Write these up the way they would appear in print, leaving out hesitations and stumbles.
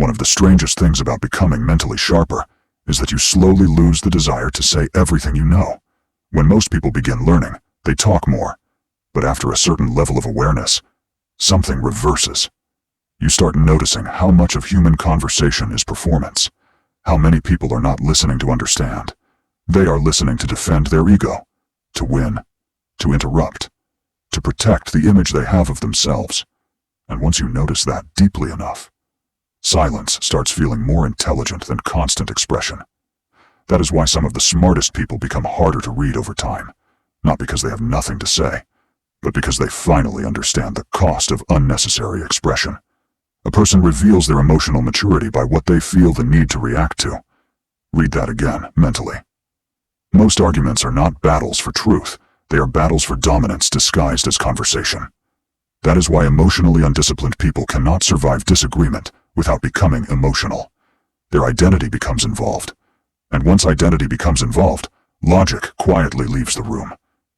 One of the strangest things about becoming mentally sharper is that you slowly lose the desire to say everything you know. When most people begin learning, they talk more. But after a certain level of awareness, something reverses. You start noticing how much of human conversation is performance. How many people are not listening to understand. They are listening to defend their ego, to win, to interrupt, to protect the image they have of themselves. And once you notice that deeply enough, silence starts feeling more intelligent than constant expression. That is why some of the smartest people become harder to read over time, not because they have nothing to say, but because they finally understand the cost of unnecessary expression. A person reveals their emotional maturity by what they feel the need to react to. Read that again, mentally. Most arguments are not battles for truth, they are battles for dominance disguised as conversation. That is why emotionally undisciplined people cannot survive disagreement without becoming emotional. Their identity becomes involved. And once identity becomes involved, logic quietly leaves the room.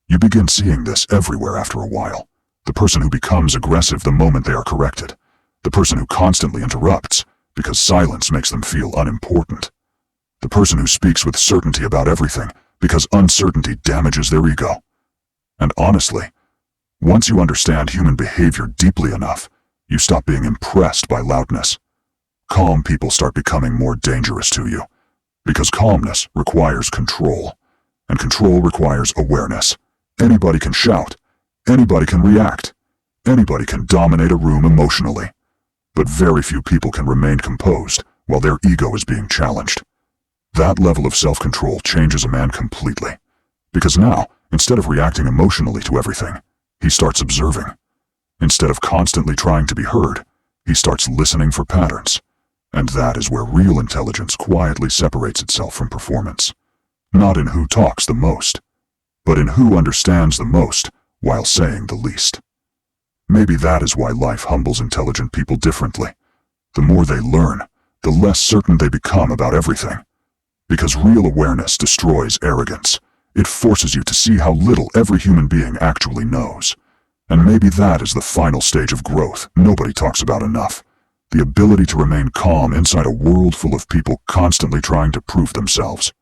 You begin seeing this everywhere after a while. The person who becomes aggressive the moment they are corrected. The person who constantly interrupts because silence makes them feel unimportant. The person who speaks with certainty about everything because uncertainty damages their ego. And honestly, once you understand human behavior deeply enough, you stop being impressed by loudness. Calm people start becoming more dangerous to you, because calmness requires control, and control requires awareness. Anybody can shout, anybody can react, anybody can dominate a room emotionally, but very few people can remain composed while their ego is being challenged. That level of self-control changes a man completely, because now, instead of reacting emotionally to everything, he starts observing. Instead of constantly trying to be heard, he starts listening for patterns. And that is where real intelligence quietly separates itself from performance. Not in who talks the most, but in who understands the most while saying the least. Maybe that is why life humbles intelligent people differently. The more they learn, the less certain they become about everything. Because real awareness destroys arrogance. It forces you to see how little every human being actually knows. And maybe that is the final stage of growth nobody talks about enough. The ability to remain calm inside a world full of people constantly trying to prove themselves.